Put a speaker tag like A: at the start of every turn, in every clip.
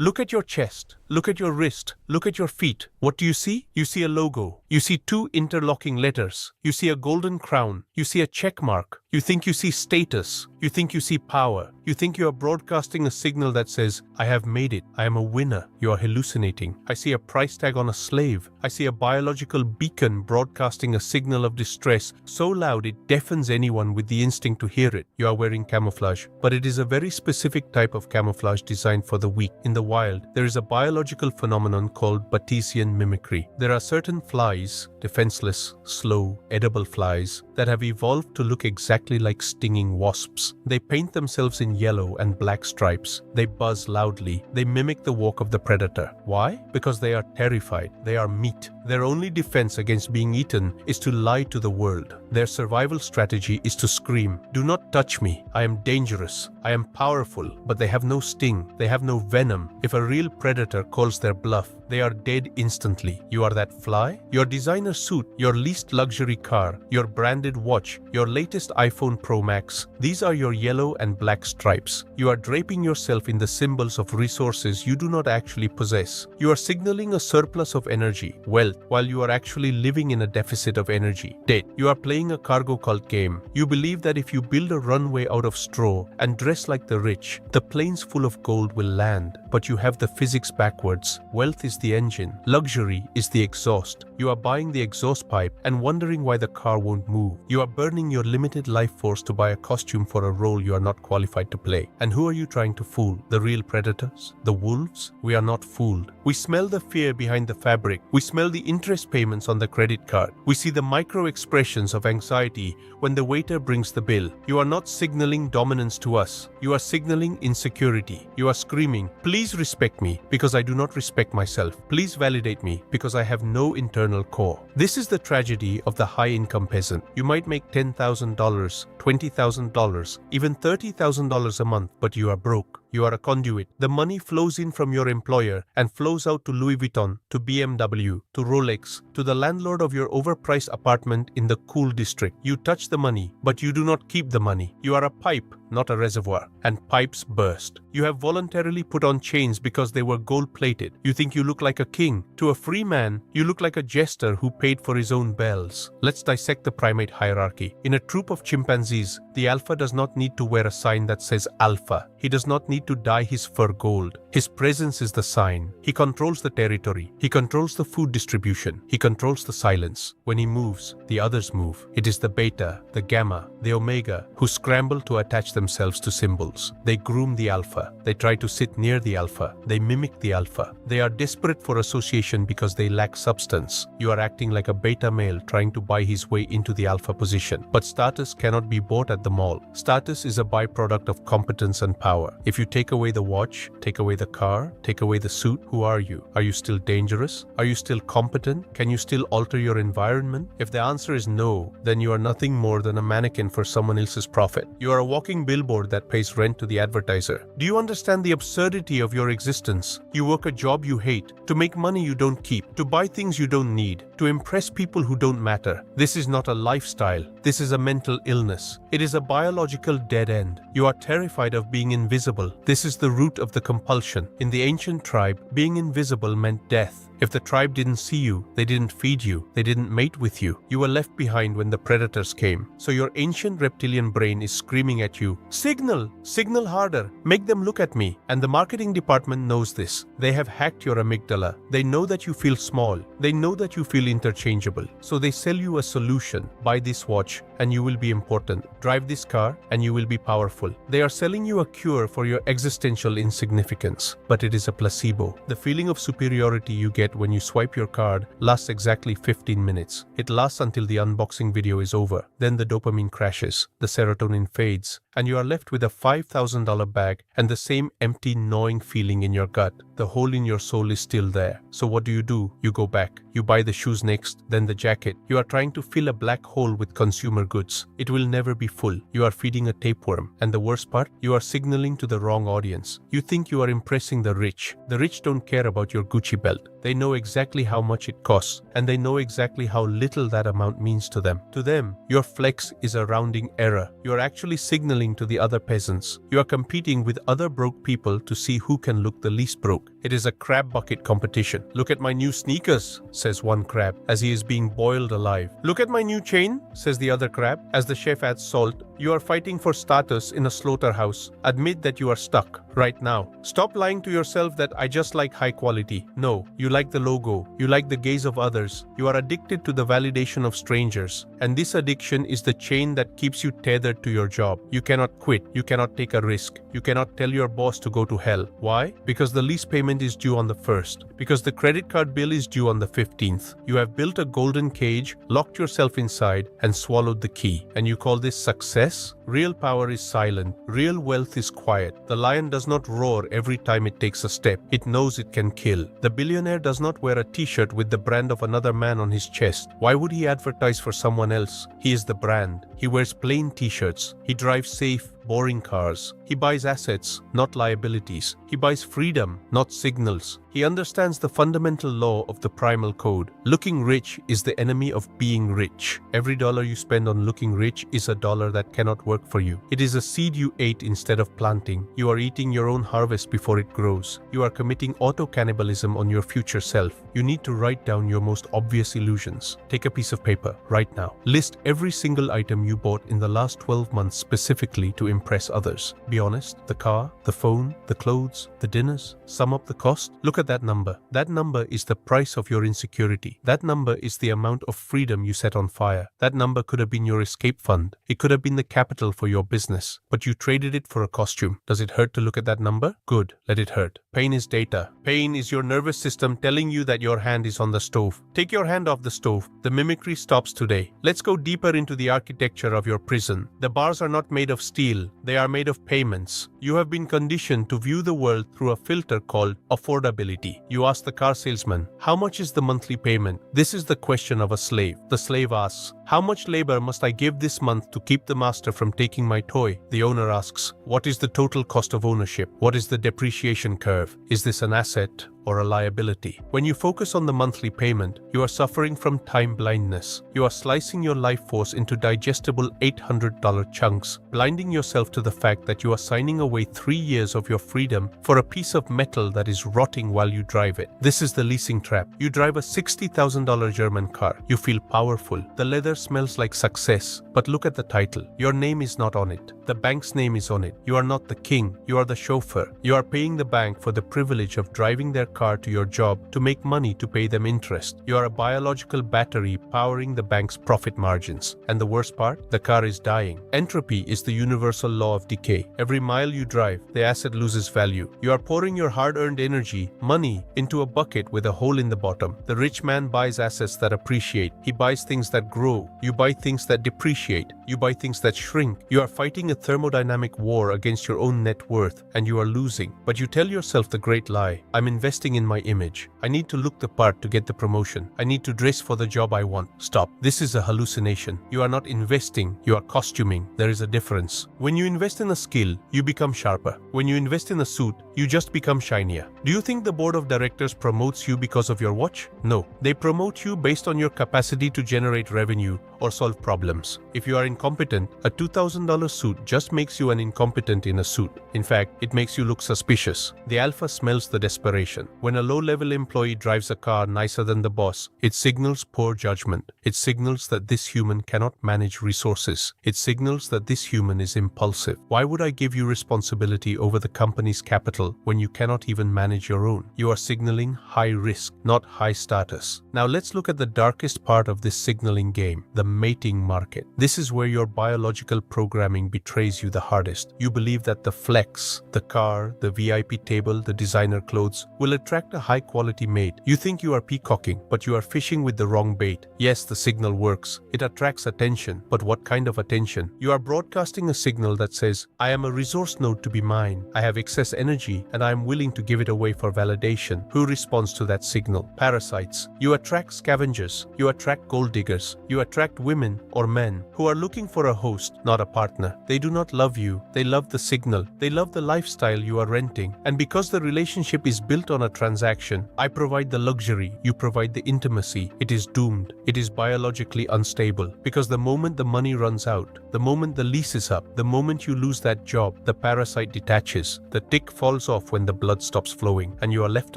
A: Look at your chest. Look at your wrist. Look at your feet. What do you see? You see a logo. You see two interlocking letters. You see a golden crown. You see a check mark. You think you see status. You think you see power. You think you are broadcasting a signal that says, I have made it. I am a winner. You are hallucinating. I see a price tag on a slave. I see a biological beacon broadcasting a signal of distress so loud it deafens anyone with the instinct to hear it. You are wearing camouflage, but it is a very specific type of camouflage designed for the weak. In the wild, there is a biological phenomenon called Batesian mimicry. There are certain flies, defenseless, slow, edible flies, that have evolved to look exactly like stinging wasps. They paint themselves in yellow and black stripes. They buzz loudly. They mimic the walk of the predator. Why? Because they are terrified. They are meat. Their only defense against being eaten is to lie to the world. Their survival strategy is to scream, "Do not touch me. I am dangerous. I am powerful." But they have no sting. They have no venom. If a real predator calls their bluff, they are dead instantly. You are that fly? Your designer suit, your least luxury car, your branded watch, your latest iPhone Pro Max. These are your yellow and black stripes. You are draping yourself in the symbols of resources you do not actually possess. You are signaling a surplus of energy, wealth, while you are actually living in a deficit of energy, debt. You are playing a cargo cult game. You believe that if you build a runway out of straw and dress like the rich, the planes full of gold will land. But you have the physics backwards. Wealth is the engine. Luxury is the exhaust. You are buying the exhaust pipe and wondering why the car won't move. You are burning your limited life force to buy a costume for a role you are not qualified to play. And who are you trying to fool? The real predators? The wolves? We are not fooled. We smell the fear behind the fabric. We smell the interest payments on the credit card. We see the micro expressions of anxiety when the waiter brings the bill. You are not signaling dominance to us. You are signaling insecurity. You are screaming, "Please respect me because I do not respect myself. Please validate me because I have no internal core." This is the tragedy of the high-income peasant. You might make $10,000, $20,000, even $30,000 a month, but you are broke. You are a conduit. The money flows in from your employer and flows out to Louis Vuitton, to BMW, to Rolex, to the landlord of your overpriced apartment in the cool district. You touch the money, but you do not keep the money. You are a pipe, not a reservoir, and pipes burst. You have voluntarily put on chains because they were gold-plated. You think you look like a king. To a free man, you look like a jester who paid for his own bells. Let's dissect the primate hierarchy. In a troop of chimpanzees, the alpha does not need to wear a sign that says alpha. He does not need to dye his fur gold. His presence is the sign. He controls the territory. He controls the food distribution. He controls the silence. When he moves, the others move. It is the beta, the gamma, the omega who scramble to attach themselves to symbols. They groom the alpha. They try to sit near the alpha. They mimic the alpha. They are desperate for association because they lack substance. You are acting like a beta male trying to buy his way into the alpha position. But status cannot be bought at the mall. Status is a byproduct of competence and power. If you take away the watch, take away the car, take away the suit, who are you? Are you still dangerous? Are you still competent? Can you still alter your environment? If the answer is no, then you are nothing more than a mannequin for someone else's profit. You are a walking billboard that pays rent to the advertiser. Do you understand the absurdity of your existence? You work a job you hate, to make money you don't keep, to buy things you don't need, to impress people who don't matter. This is not a lifestyle. This is a mental illness. It is a biological dead end. You are terrified of being invisible. This is the root of the compulsion. In the ancient tribe, being invisible meant death. If the tribe didn't see you, they didn't feed you, they didn't mate with you. You were left behind when the predators came. So your ancient reptilian brain is screaming at you, "Signal! Signal harder! Make them look at me!" And the marketing department knows this. They have hacked your amygdala. They know that you feel small. They know that you feel interchangeable. So they sell you a solution. Buy this watch and you will be important. Drive this car and you will be powerful. They are selling you a cure for your existential insignificance. But it is a placebo. The feeling of superiority you get when you swipe your card lasts exactly 15 minutes. It lasts until the unboxing video is over. Then the dopamine crashes, the serotonin fades, and you are left with a $5,000 bag and the same empty, gnawing feeling in your gut. The hole in your soul is still there. So what do? You go back. You buy the shoes next, then the jacket. You are trying to fill a black hole with consumer goods. It will never be full. You are feeding a tapeworm. And the worst part, you are signaling to the wrong audience. You think you are impressing the rich. The rich don't care about your Gucci belt. They know exactly how much it costs, and they know exactly how little that amount means to them. To them, your flex is a rounding error. You are actually signaling lending to the other peasants. You are competing with other broke people to see who can look the least broke. It is a crab bucket competition. "Look at my new sneakers," says one crab, as he is being boiled alive. "Look at my new chain," says the other crab, as the chef adds salt. You are fighting for status in a slaughterhouse. Admit that you are stuck right now. Stop lying to yourself that I just like high quality. No, you like the logo. You like the gaze of others. You are addicted to the validation of strangers. And this addiction is the chain that keeps you tethered to your job. You cannot quit. You cannot take a risk. You cannot tell your boss to go to hell. Why? Because the lease payment is due on the 1st. Because the credit card bill is due on the 15th. You have built a golden cage, locked yourself inside, and swallowed the key. And you call this success? Real power is silent. Real wealth is quiet. The lion does not roar every time it takes a step. It knows it can kill. The billionaire does not wear a t-shirt with the brand of another man on his chest. Why would he advertise for someone else? He is the brand. He wears plain t-shirts. He drives safe, boring cars. He buys assets, not liabilities. He buys freedom, not signals. He understands the fundamental law of the primal code. Looking rich is the enemy of being rich. Every dollar you spend on looking rich is a dollar that cannot work for you. It is a seed you ate instead of planting. You are eating your own harvest before it grows. You are committing auto-cannibalism on your future self. You need to write down your most obvious illusions. Take a piece of paper right now. List every single item you bought in the last 12 months specifically to impress others. Be honest. The car, the phone, the clothes, the dinners. Sum up the cost. Look at that number. That number is the price of your insecurity. That number is the amount of freedom you set on fire. That number could have been your escape fund. It could have been the capital for your business, but you traded it for a costume. Does it hurt to look at that number? Good. Let it hurt. Pain is data. Pain is your nervous system telling you that your hand is on the stove. Take your hand off the stove. The mimicry stops today. Let's go deeper into the architecture of your prison. The bars are not made of steel. They are made of payments. You have been conditioned to view the world through a filter called affordability. You ask the car salesman, "How much is the monthly payment?" This is the question of a slave. The slave asks, "How much labor must I give this month to keep the master from taking my toy?" The owner asks, "What is the total cost of ownership? What is the depreciation curve? Is this an asset or a liability?" When you focus on the monthly payment, you are suffering from time blindness. You are slicing your life force into digestible $800 chunks, blinding yourself to the fact that you are signing away 3 years of your freedom for a piece of metal that is rotting while you drive it. This is the leasing trap. You drive a $60,000 German car. You feel powerful. The leather smells like success. But look at the title. Your name is not on it. The bank's name is on it. You are not the king. You are the chauffeur. You are paying the bank for the privilege of driving their car to your job to make money to pay them interest. You are a biological battery powering the bank's profit margins. And the worst part? The car is dying. Entropy is the universal law of decay. Every mile you drive, the asset loses value. You are pouring your hard-earned energy, money, into a bucket with a hole in the bottom. The rich man buys assets that appreciate. He buys things that grow. You buy things that depreciate. You buy things that shrink. You are fighting a thermodynamic war against your own net worth, and you are losing. But you tell yourself the great lie. I'm investing in my image. I need to look the part to get the promotion. I need to dress for the job I want. Stop. This is a hallucination. You are not investing. You are costuming. There is a difference. When you invest in a skill, you become sharper. When you invest in a suit, you just become shinier. Do you think the board of directors promotes you because of your watch? No. They promote you based on your capacity to generate revenue or solve problems. If you are incompetent, a $2,000 suit just makes you an incompetent in a suit. In fact, it makes you look suspicious. The alpha smells the desperation. When a low-level employee drives a car nicer than the boss, it signals poor judgment. It signals that this human cannot manage resources. It signals that this human is impulsive. Why would I give you responsibility over the company's capital when you cannot even manage your own? You are signaling high risk, not high status. Now let's look at the darkest part of this signaling game, the mating market. This is where your biological programming betrays you the hardest. You believe that the flex, the car, the VIP table, the designer clothes will attract a high-quality mate. You think you are peacocking, but you are fishing with the wrong bait. Yes, the signal works. It attracts attention. But what kind of attention? You are broadcasting a signal that says, I am a resource node to be mine. I have excess energy and I am willing to give it away for validation. Who responds to that signal? Parasites. You attract scavengers. You attract gold diggers. You attract attract women or men who are looking for a host, not a partner. They do not love you. They love the signal. They love the lifestyle you are renting. And because the relationship is built on a transaction, I provide the luxury, you provide the intimacy. It is doomed. It is biologically unstable. Because the moment the money runs out, the moment the lease is up, the moment you lose that job, the parasite detaches. The tick falls off when the blood stops flowing, and you are left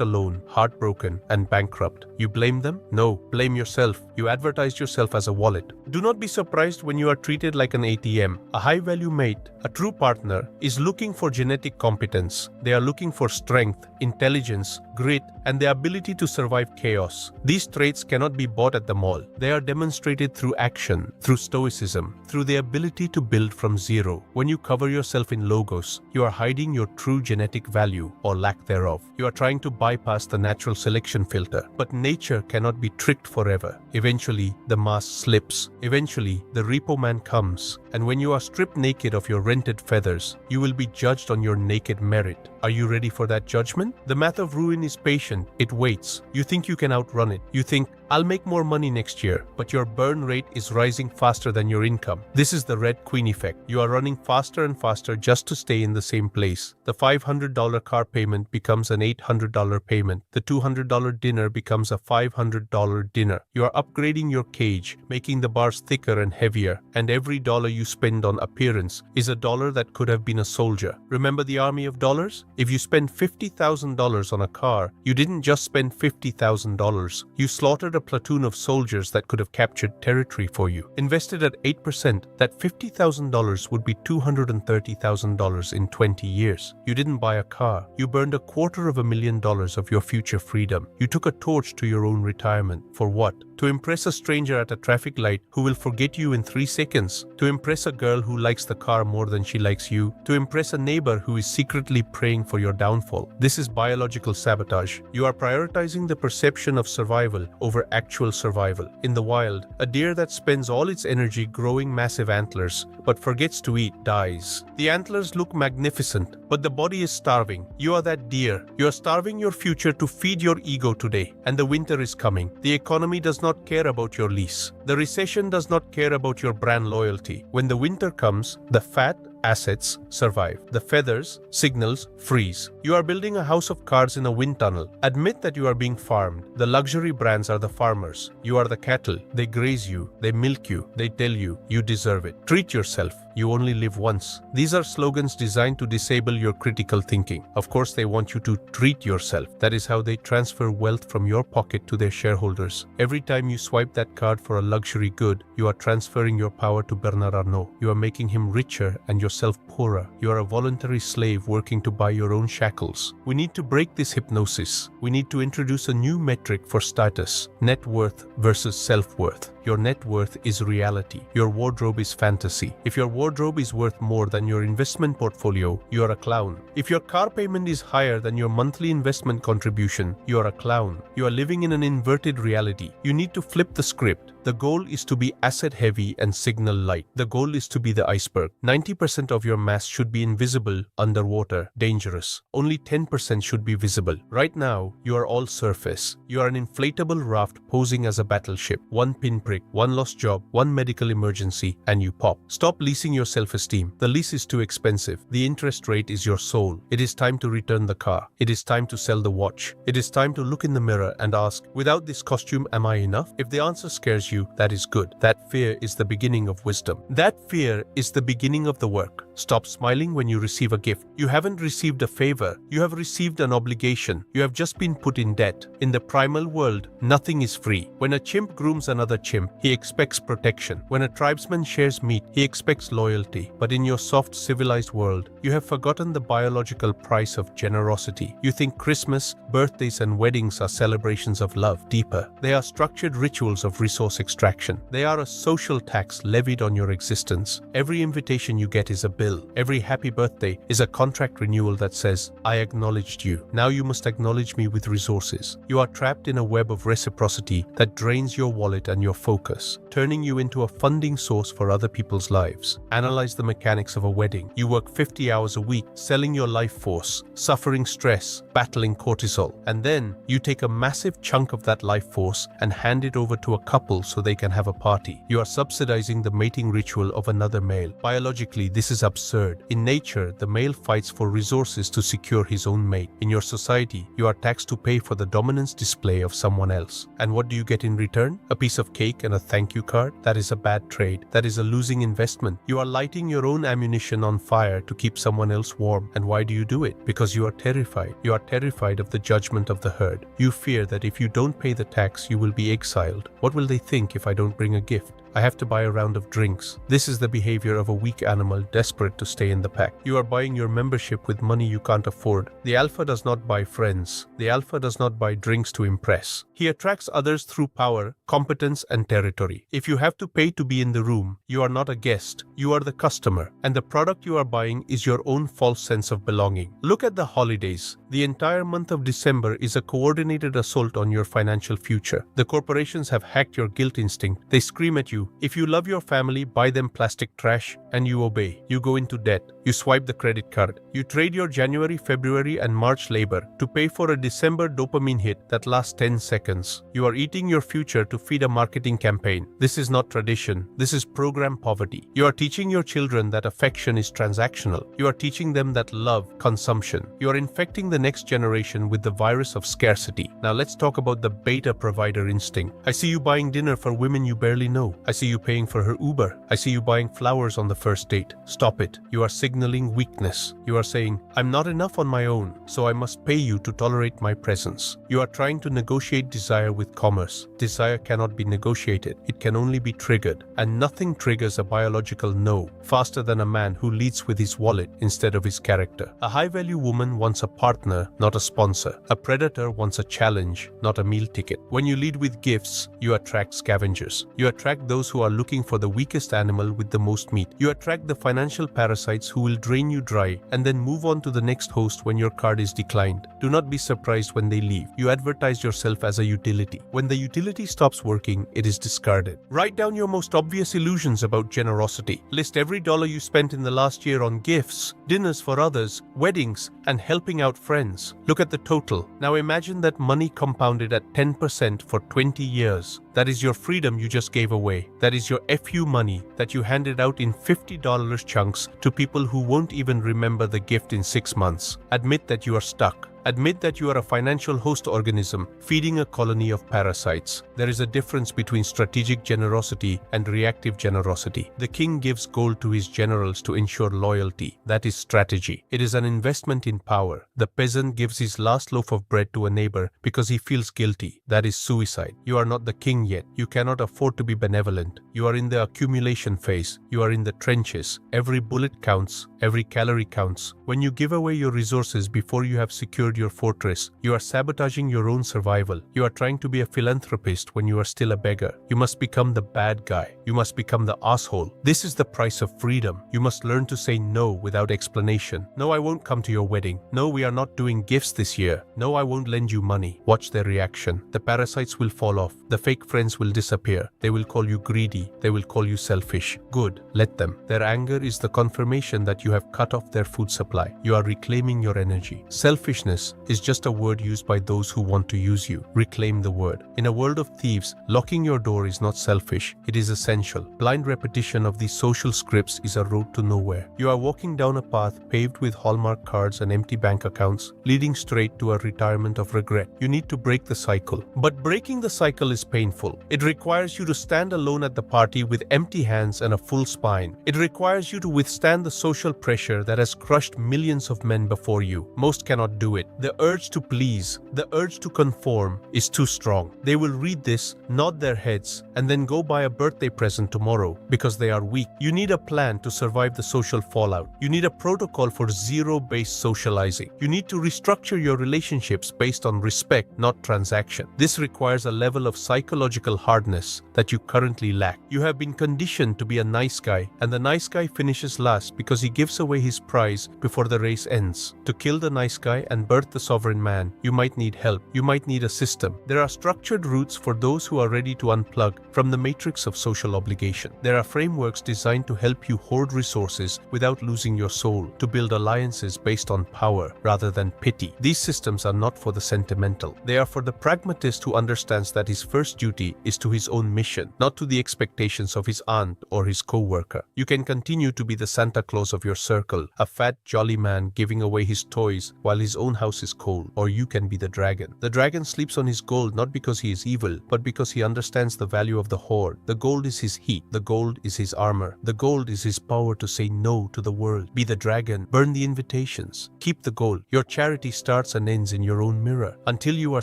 A: alone, heartbroken, and bankrupt. You blame them? No, blame yourself. You advertised yourself as a wallet. Do not be surprised when you are treated like an ATM. A high-value mate, a true partner, is looking for genetic competence. They are looking for strength, intelligence, grit, and the ability to survive chaos. These traits cannot be bought at the mall. They are demonstrated through action, through stoicism, through the ability to build from zero. When you cover yourself in logos, you are hiding your true genetic value or lack thereof. You are trying to bypass the natural selection filter. But nature cannot be tricked forever. Eventually, the mask slips. Eventually, the repo man comes. And when you are stripped naked of your rented feathers, you will be judged on your naked merit. Are you ready for that judgment? The math of ruin is patient. It waits. You think you can outrun it. You think, I'll make more money next year, but your burn rate is rising faster than your income. This is the Red Queen effect. You are running faster and faster just to stay in the same place. The $500 car payment becomes an $800 payment. The $200 dinner becomes a $500 dinner. You are upgrading your cage, making the bars thicker and heavier, and every dollar you spend on appearance is a dollar that could have been a soldier. Remember the army of dollars? If you spend $50,000 on a car, you didn't just spend $50,000. You slaughtered a platoon of soldiers that could have captured territory for you. Invested at 8%, that $50,000 would be $230,000 in 20 years. You didn't buy a car. You burned $250,000 of your future freedom. You took a torch to your own retirement. For what? To impress a stranger at a traffic light who will forget you in 3 seconds. To impress a girl who likes the car more than she likes you. To impress a neighbor who is secretly praying for your downfall. This is biological sabotage. You are prioritizing the perception of survival over actual survival. In the wild, a deer that spends all its energy growing massive antlers but forgets to eat dies. The antlers look magnificent, but the body is starving. You are that deer. You are starving your future to feed your ego today, and the winter is coming. The economy does not care about your lease. The recession does not care about your brand loyalty. When the winter comes, the fat assets survive. The feathers, signals, freeze. You are building a house of cards in a wind tunnel. Admit that you are being farmed. The luxury brands are the farmers. You are the cattle. They graze you. They milk you. They tell you, you deserve it. Treat yourself. You only live once. These are slogans designed to disable your critical thinking. Of course, they want you to treat yourself. That is how they transfer wealth from your pocket to their shareholders. Every time you swipe that card for a luxury good, you are transferring your power to Bernard Arnault. You are making him richer and yourself poorer. You are a voluntary slave working to buy your own shackles. We need to break this hypnosis. We need to introduce a new metric for status: net worth versus self-worth. Your net worth is reality. Your wardrobe is fantasy. If your wardrobe is worth more than your investment portfolio, you are a clown. If your car payment is higher than your monthly investment contribution, you are a clown. You are living in an inverted reality. You need to flip the script. The goal is to be asset heavy and signal light. The goal is to be the iceberg. 90% of your mass should be invisible, underwater, dangerous. Only 10% should be visible. Right now, you are all surface. You are an inflatable raft posing as a battleship. One pinprick, one lost job, one medical emergency, and you pop. Stop leasing your self-esteem. The lease is too expensive. The interest rate is your soul. It is time to return the car. It is time to sell the watch. It is time to look in the mirror and ask, without this costume, am I enough? If the answer scares you, that is good. That fear is the beginning of wisdom. That fear is the beginning of the work. Stop smiling when you receive a gift. You haven't received a favor. You have received an obligation. You have just been put in debt. In the primal world, nothing is free. When a chimp grooms another chimp, he expects protection. When a tribesman shares meat, he expects loyalty. But in your soft, civilized world, you have forgotten the biological price of generosity. You think Christmas, birthdays, and weddings are celebrations of love. Deeper, they are structured rituals of resource extraction. They are a social tax levied on your existence. Every invitation you get is a bill. Every happy birthday is a contract renewal that says, I acknowledged you. Now you must acknowledge me with resources. You are trapped in a web of reciprocity that drains your wallet and your focus. focus, turning you into a funding source for other people's lives. Analyze the mechanics of a wedding. You work 50 hours a week, selling your life force, suffering stress, battling cortisol, and then you take a massive chunk of that life force and hand it over to a couple so they can have a party. You are subsidizing the mating ritual of another male. Biologically, this is absurd. In nature, the male fights for resources to secure his own mate. In your society, you are taxed to pay for the dominance display of someone else. And what do you get in return? A piece of cake and a thank you card? That is a bad trade. That is a losing investment. You are lighting your own ammunition on fire to keep someone else warm. And why do you do it? Because you are terrified. You are terrified of the judgment of the herd. You fear that if you don't pay the tax, you will be exiled. What will they think if I don't bring a gift? I have to buy a round of drinks. This is the behavior of a weak animal desperate to stay in the pack. You are buying your membership with money you can't afford. The alpha does not buy friends. The alpha does not buy drinks to impress. He attracts others through power, competence, and territory. If you have to pay to be in the room, you are not a guest. You are the customer, and the product you are buying is your own false sense of belonging. Look at the holidays. The entire month of December is a coordinated assault on your financial future. The corporations have hacked your guilt instinct. They scream at you. If you love your family, buy them plastic trash, and you obey. You go into debt. You swipe the credit card. You trade your January, February, and March labor to pay for a December dopamine hit that lasts 10 seconds. You are eating your future to feed a marketing campaign. This is not tradition. This is program poverty. You are teaching your children that affection is transactional. You are teaching them that love, consumption. You are infecting the next generation with the virus of scarcity. Now let's talk about the beta provider instinct. I see you buying dinner for women you barely know. I see you paying for her Uber. I see you buying flowers on the first date. Stop it. You are signaling weakness. You are saying, I'm not enough on my own, so I must pay you to tolerate my presence. You are trying to negotiate desire with commerce. Desire cannot be negotiated. It can only be triggered. And nothing triggers a biological no faster than a man who leads with his wallet instead of his character. A high-value woman wants a partner, not a sponsor. A predator wants a challenge, not a meal ticket. When you lead with gifts, you attract scavengers. You attract those who are looking for the weakest animal with the most meat. You attract the financial parasites who will drain you dry and then move on to the next host when your card is declined. Do not be surprised when they leave. You advertise yourself as a utility. When the utility stops working, it is discarded. Write down your most obvious illusions about generosity. List every dollar you spent in the last year on gifts, dinners for others, weddings, and helping out friends. Look at the total. Now imagine that money compounded at 10% for 20 years. That is your freedom you just gave away. That is your FU money that you handed out in $50 chunks to people who won't even remember the gift in 6 months. Admit that you are stuck. Admit that you are a financial host organism feeding a colony of parasites. There is a difference between strategic generosity and reactive generosity. The king gives gold to his generals to ensure loyalty. That is strategy. It is an investment in power. The peasant gives his last loaf of bread to a neighbor because he feels guilty. That is suicide. You are not the king yet. You cannot afford to be benevolent. You are in the accumulation phase. You are in the trenches. Every bullet counts. Every calorie counts. When you give away your resources before you have secured your fortress, you are sabotaging your own survival. You are trying to be a philanthropist when you are still a beggar. You must become the bad guy. You must become the asshole. This is the price of freedom. You must learn to say no without explanation. No, I won't come to your wedding. No, we are not doing gifts this year. No, I won't lend you money. Watch their reaction. The parasites will fall off. The fake friends will disappear. They will call you greedy. They will call you selfish. Good. Let them. Their anger is the confirmation that you have cut off their food supply. You are reclaiming your energy. Selfishness is just a word used by those who want to use you. Reclaim the word. In a world of thieves, locking your door is not selfish. It is essential. Blind repetition of these social scripts is a road to nowhere. You are walking down a path paved with Hallmark cards and empty bank accounts, leading straight to a retirement of regret. You need to break the cycle. But breaking the cycle is painful. It requires you to stand alone at the party with empty hands and a full spine. It requires you to withstand the social pressure that has crushed millions of men before you. Most cannot do it. The urge to please, the urge to conform is too strong. They will read this, nod their heads, and then go buy a birthday present tomorrow because they are weak. You need a plan to survive the social fallout. You need a protocol for zero-based socializing. You need to restructure your relationships based on respect, not transaction. This requires a level of psychological psychological hardness that you currently lack. You have been conditioned to be a nice guy, and the nice guy finishes last because he gives away his prize before the race ends. To kill the nice guy and birth the sovereign man, you might need help. You might need a system. There are structured routes for those who are ready to unplug from the matrix of social obligation. There are frameworks designed to help you hoard resources without losing your soul, to build alliances based on power rather than pity. These systems are not for the sentimental. They are for the pragmatist who understands that his first duty is to his own mission, not to the expectations of his aunt or his co-worker. You can continue to be the Santa Claus of your circle, a fat, jolly man giving away his toys while his own house is cold, or you can be the dragon. The dragon sleeps on his gold not because he is evil, but because he understands the value of the hoard. The gold is his heat. The gold is his armor. The gold is his power to say no to the world. Be the dragon. Burn the invitations. Keep the gold. Your charity starts and ends in your own mirror. Until you are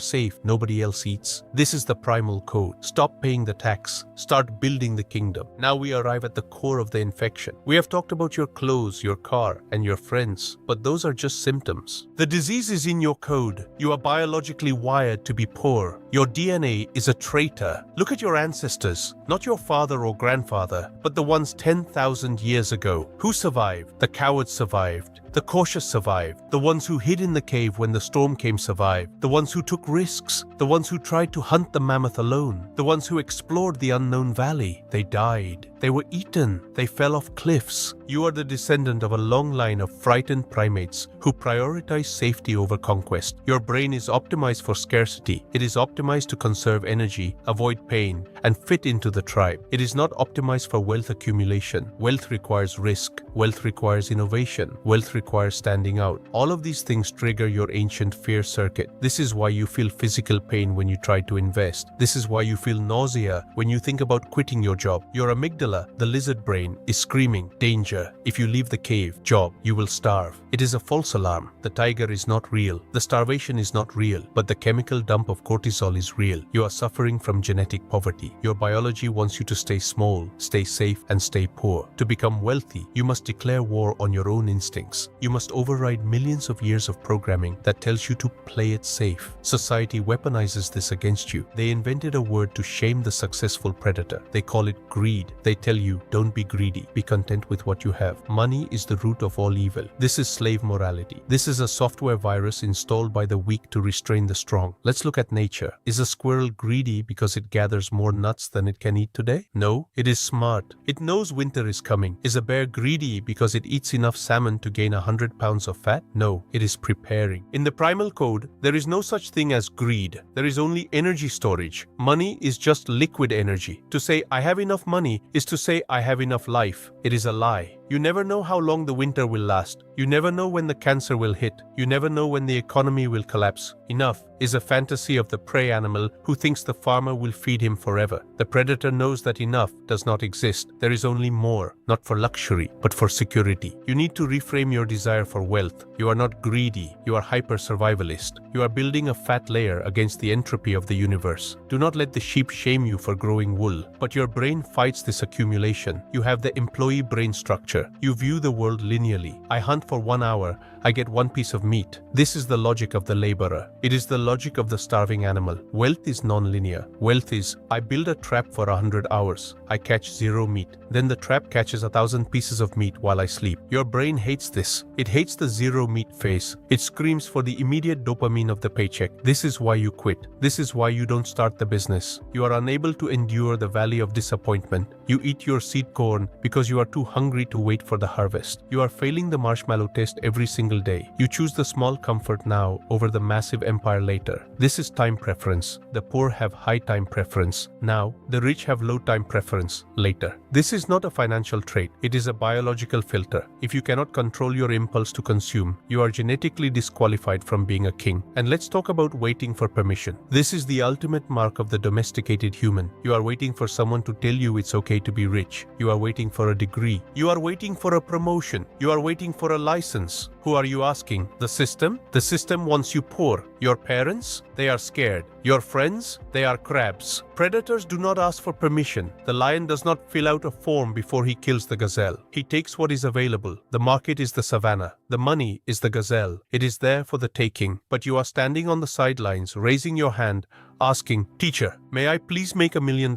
A: safe, nobody else eats. This is the primal code. Stop paying the tax. Start building the kingdom. Now we arrive at the core of the infection. We have talked about your clothes, your car, and your friends, but those are just symptoms. The disease is in your code. You are biologically wired to be poor. Your DNA is a traitor. Look at your ancestors, not your father or grandfather, but the ones 10,000 years ago. Who survived? The cowards survived. The cautious survived. The ones who hid in the cave when the storm came survived. The ones who took risks. The ones who tried to hunt the mammoth alone. The ones who explored the unknown valley. They died. They were eaten. They fell off cliffs. You are the descendant of a long line of frightened primates who prioritize safety over conquest. Your brain is optimized for scarcity. It is optimized to conserve energy, avoid pain, and fit into the tribe. It is not optimized for wealth accumulation. Wealth requires risk. Wealth requires innovation. Wealth requires standing out. All of these things trigger your ancient fear circuit. This is why you feel physical pain when you try to invest. This is why you feel nausea when you think about quitting your job. Your amygdala, the lizard brain, is screaming, danger. If you leave the cave, job, you will starve. It is a false alarm. The tiger is not real. The starvation is not real, but the chemical dump of cortisol is real. You are suffering from genetic poverty. Your biology wants you to stay small, stay safe, and stay poor. To become wealthy, you must declare war on your own instincts. You must override millions of years of programming that tells you to play it safe. Society weaponizes this against you. They invented a word to shame the successful predator. They call it greed. They tell you, don't be greedy. Be content with what you have. Money is the root of all evil. This is slave morality. This is a software virus installed by the weak to restrain the strong. Let's look at nature. Is a squirrel greedy because it gathers more nuts than it can eat today? No, it is smart. It knows winter is coming. Is a bear greedy because it eats enough salmon to gain 100 pounds of fat? No, it is preparing. In the primal code, there is no such thing as greed. There is only energy storage. Money is just liquid energy. To say I have enough money is to say I have enough life. It is a lie. You never know how long the winter will last. You never know when the cancer will hit. You never know when the economy will collapse. Enough is a fantasy of the prey animal who thinks the farmer will feed him forever. The predator knows that enough does not exist. There is only more, not for luxury, but for security. You need to reframe your desire for wealth. You are not greedy. You are hyper-survivalist. You are building a fat layer against the entropy of the universe. Do not let the sheep shame you for growing wool, but your brain fights this accumulation. You have the employee brain structure. You view the world linearly. I hunt for 1 hour. I get one piece of meat. This is the logic of the laborer. It is the logic of the starving animal. Wealth is non-linear. Wealth is, I build a trap for 100 hours. I catch 0 meat. Then the trap catches 1,000 pieces of meat while I sleep. Your brain hates this. It hates the 0 meat phase. It screams for the immediate dopamine of the paycheck. This is why you quit. This is why you don't start the business. You are unable to endure the valley of disappointment. You eat your seed corn because you are too hungry to wait for the harvest. You are failing the marshmallow test every single day. You choose the small comfort now over the massive empire later. This is time preference. The poor have high time preference now. The rich have low time preference later. This is not a financial trait. It is a biological filter. If you cannot control your impulse to consume, you are genetically disqualified from being a king. And let's talk about waiting for permission. This is the ultimate mark of the domesticated human. You are waiting for someone to tell you it's okay to be rich. You are waiting for a degree. You are waiting for a promotion. You are waiting for a license. Who are you asking? The system? The system wants you poor. Your parents? They are scared. Your friends? They are crabs. Predators do not ask for permission. The lion does not fill out a form before he kills the gazelle. He takes what is available. The market is the savannah. The money is the gazelle. It is there for the taking. But you are standing on the sidelines, raising your hand, asking, "Teacher, may I please make $1 million?"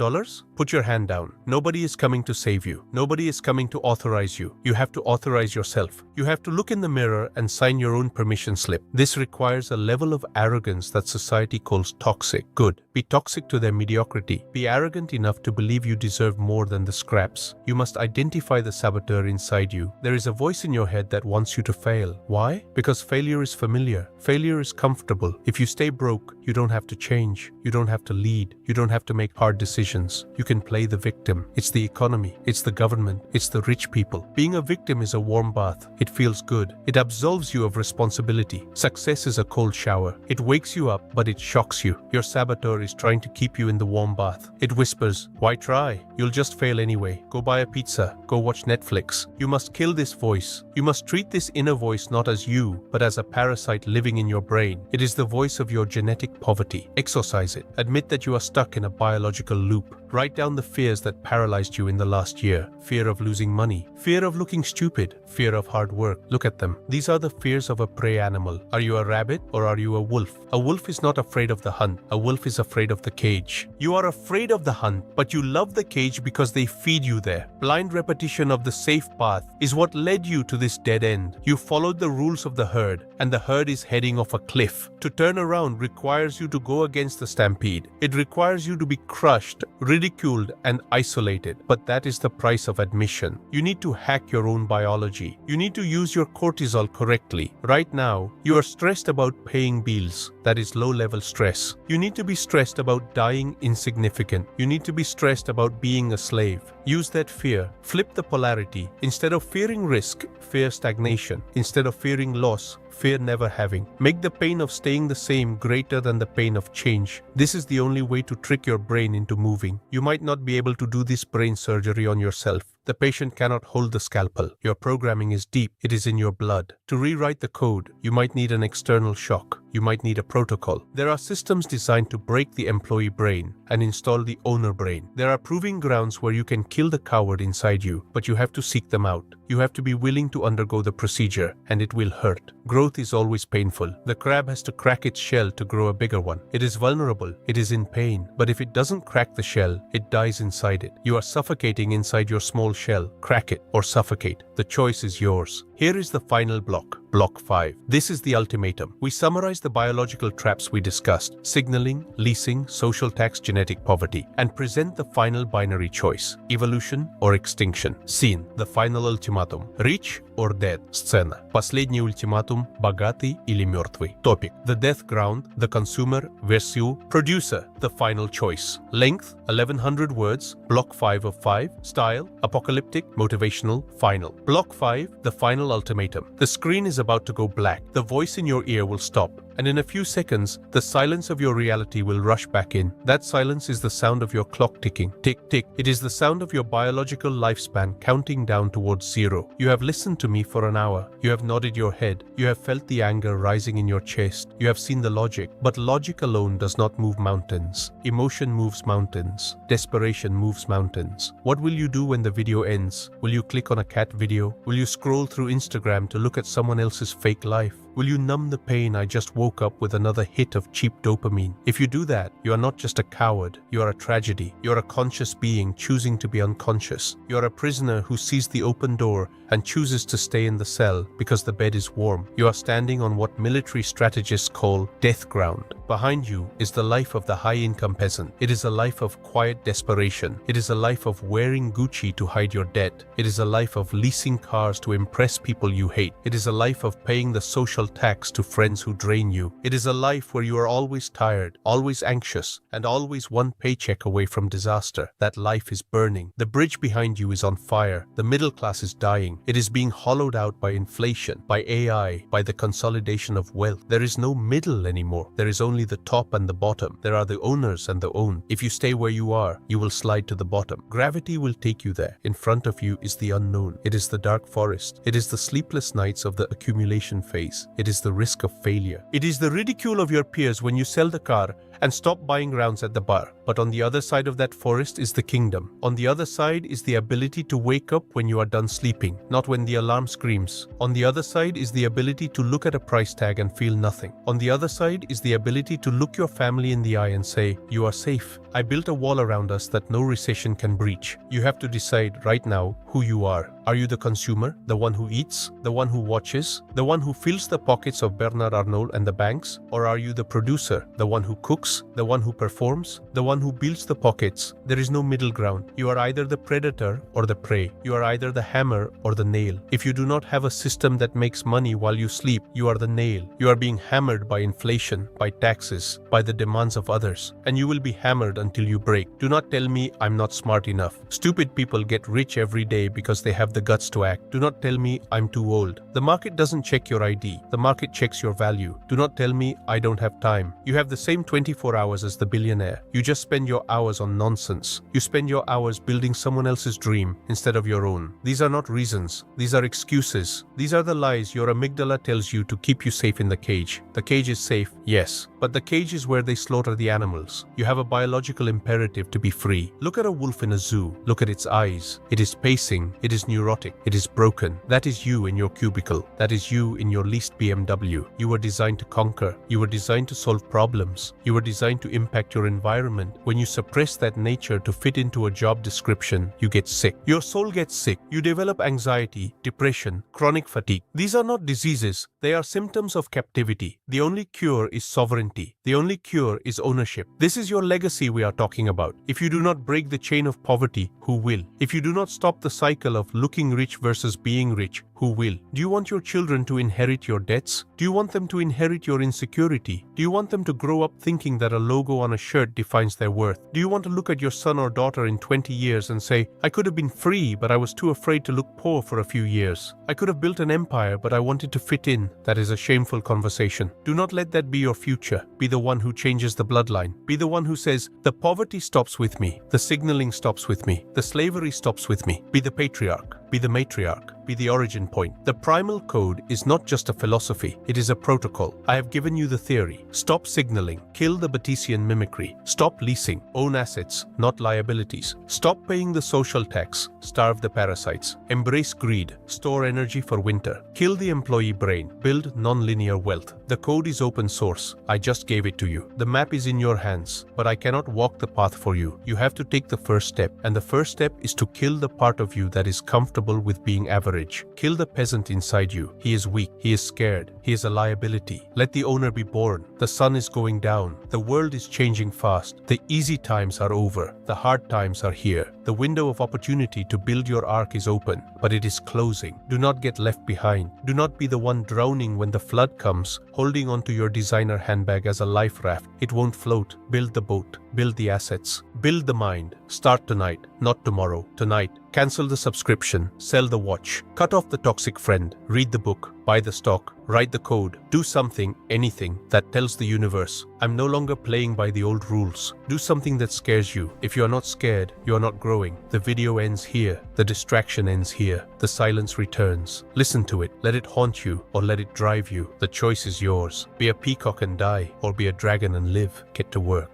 A: Put your hand down. Nobody is coming to save you. Nobody is coming to authorize you. You have to authorize yourself. You have to look in the mirror and sign your own permission slip. This requires a level of arrogance that society calls toxic. Good. Be toxic to their mediocrity. Be arrogant enough to believe you deserve more than the scraps. You must identify the saboteur inside you. There is a voice in your head that wants you to fail. Why? Because failure is familiar. Failure is comfortable. If you stay broke, you don't have to change. You don't have to lead. You don't have to make hard decisions. You can play the victim. It's the economy. It's the government. It's the rich people. Being a victim is a warm bath. It feels good. It absolves you of responsibility. Success is a cold shower. It wakes you up, but it shocks you. Your saboteur is trying to keep you in the warm bath. It whispers, "Why try? You'll just fail anyway. Go buy a pizza. Go watch Netflix." You must kill this voice. You must treat this inner voice not as you, but as a parasite living in your brain. It is the voice of your genetic poverty. Exorcise it. Admit that you are stuck in a biological loop. Write down the fears that paralyzed you in the last year. Fear of losing money. Fear of looking stupid. Fear of hard work. Look at them. These are the fears of a prey animal. Are you a rabbit or are you a wolf? A wolf is not afraid of the hunt. A wolf is afraid of the cage. You are afraid of the hunt, but you love the cage because they feed you there. Blind repetition of the safe path is what led you to this dead end. You followed the rules of the herd, and the herd is heading off a cliff. To turn around requires you to go against the stampede. It requires you to be crushed, ridiculed, and isolated. But that is the price of admission. You need to hack your own biology. You need to use your cortisol correctly. Right now, you are stressed about paying bills. That is low-level stress. You need to be stressed about dying insignificant. You need to be stressed about being a slave. Use that fear. Flip the polarity. Instead of fearing risk, fear stagnation. Instead of fearing loss, fear never having. Make the pain of staying the same greater than the pain of change. This is the only way to trick your brain into moving. You might not be able to do this brain surgery on yourself. The patient cannot hold the scalpel. Your programming is deep. It is in your blood. To rewrite the code, you might need an external shock. You might need a protocol. There are systems designed to break the employee brain and install the owner brain. There are proving grounds where you can kill the coward inside you, but you have to seek them out. You have to be willing to undergo the procedure, and it will hurt. Growth is always painful. The crab has to crack its shell to grow a bigger one. It is vulnerable. It is in pain. But if it doesn't crack the shell, it dies inside it. You are suffocating inside your small shell. Crack it or suffocate. The choice is yours. Here is the final block. Block 5. This is the ultimatum. We summarize the biological traps we discussed: signaling, leasing, social tax, genetic poverty, and present the final binary choice: evolution or extinction. Scene. The final ultimatum. Rich or dead. Сцена. Последний ультиматум: богатый или мертвый. Topic. The death ground, the consumer versus you. Producer. The final choice. Length: 1100 words. Block 5 of 5. Style: apocalyptic, motivational, final. Block 5. The final ultimatum. The screen is about to go black. The voice in your ear will stop. And in a few seconds, the silence of your reality will rush back in. That silence is the sound of your clock ticking. Tick, tick. It is the sound of your biological lifespan counting down towards zero. You have listened to me for an hour. You have nodded your head. You have felt the anger rising in your chest. You have seen the logic. But logic alone does not move mountains. Emotion moves mountains. Desperation moves mountains. What will you do when the video ends? Will you click on a cat video? Will you scroll through Instagram to look at someone else's fake life? Will you numb the pain I just woke up with another hit of cheap dopamine? If you do that, you are not just a coward, you are a tragedy. You are a conscious being choosing to be unconscious. You are a prisoner who sees the open door and chooses to stay in the cell because the bed is warm. You are standing on what military strategists call death ground. Behind you is the life of the high-income peasant. It is a life of quiet desperation. It is a life of wearing Gucci to hide your debt. It is a life of leasing cars to impress people you hate. It is a life of paying the social tax to friends who drain you. It is a life where you are always tired, always anxious, and always one paycheck away from disaster. That life is burning. The bridge behind you is on fire. The middle class is dying. It is being hollowed out by inflation, by AI, by the consolidation of wealth. There is no middle anymore. There is only the top and the bottom. There are the owners and the owned. If you stay where you are, you will slide to the bottom. Gravity will take you there. In front of you is the unknown. It is the dark forest. It is the sleepless nights of the accumulation phase. It is the risk of failure. It is the ridicule of your peers when you sell the car and stop buying rounds at the bar. But on the other side of that forest is the kingdom. On the other side is the ability to wake up when you are done sleeping, not when the alarm screams. On the other side is the ability to look at a price tag and feel nothing. On the other side is the ability to look your family in the eye and say, "You are safe. I built a wall around us that no recession can breach." You have to decide right now who you are. Are you the consumer, the one who eats, the one who watches, the one who fills the pockets of Bernard Arnault and the banks? Or are you the producer, the one who cooks, the one who performs, the one who builds the pockets? There is no middle ground. You are either the predator or the prey. You are either the hammer or the nail. If you do not have a system that makes money while you sleep, you are the nail. You are being hammered by inflation, by taxes, by the demands of others, and you will be hammered until you break. Do not tell me I'm not smart enough. Stupid people get rich every day because they have the guts to act. Do not tell me I'm too old. The market doesn't check your ID. The market checks your value. Do not tell me I don't have time. You have the same 24 hours as the billionaire. You just spend your hours on nonsense. You spend your hours building someone else's dream instead of your own. These are not reasons. These are excuses. These are the lies your amygdala tells you to keep you safe in the cage. The cage is safe, yes, but the cage is where they slaughter the animals. You have a biological imperative to be free. Look at a wolf in a zoo. Look at its eyes. It is pacing. It is neurotic. It is broken. That is you in your cubicle. That is you in your leased BMW. You were designed to conquer. You were designed to solve problems. You were designed to impact your environment. When you suppress that nature to fit into a job description, you get sick. Your soul gets sick. You develop anxiety, depression, chronic fatigue. These are not diseases. They are symptoms of captivity. The only cure is sovereignty. The only cure is ownership. This is your legacy we are talking about. If you do not break the chain of poverty, who will? If you do not stop the cycle of looking rich versus being rich, who will? Do you want your children to inherit your debts? Do you want them to inherit your insecurity? Do you want them to grow up thinking that a logo on a shirt defines their worth? Do you want to look at your son or daughter in 20 years and say, "I could have been free, but I was too afraid to look poor for a few years. I could have built an empire, but I wanted to fit in"? That is a shameful conversation. Do not let that be your future. Be the one who changes the bloodline. Be the one who says, "The poverty stops with me. The signaling stops with me. The slavery stops with me." Be the patriarch. Be the matriarch. Be the origin point. The primal code is not just a philosophy, it is a protocol. I have given you the theory. Stop signaling. Kill the Batesian mimicry. Stop leasing. Own assets, not liabilities. Stop paying the social tax. Starve the parasites. Embrace greed. Store energy for winter. Kill the employee brain. Build non-linear wealth. The code is open source. I just gave it to you. The map is in your hands, but I cannot walk the path for you. You have to take the first step, and the first step is to kill the part of you that is comfortable with being average. Kill the peasant inside you. He is weak. He is scared. He is a liability. Let the owner be born. The sun is going down. The world is changing fast. The easy times are over. The hard times are here. The window of opportunity to build your ark is open, but it is closing. Do not get left behind. Do not be the one drowning when the flood comes, holding onto your designer handbag as a life raft. It won't float. Build the boat. Build the assets. Build the mind. Start tonight, not tomorrow. Tonight. Cancel the subscription. Sell the watch. Cut off the toxic friend. Read the book. Buy the stock. Write the code. Do something, anything, that tells the universe, "I'm no longer playing by the old rules." Do something that scares you. If you are not scared, you are not growing. The video ends here. The distraction ends here. The silence returns. Listen to it. Let it haunt you or let it drive you. The choice is yours. Be a peacock and die, or be a dragon and live. Get to work.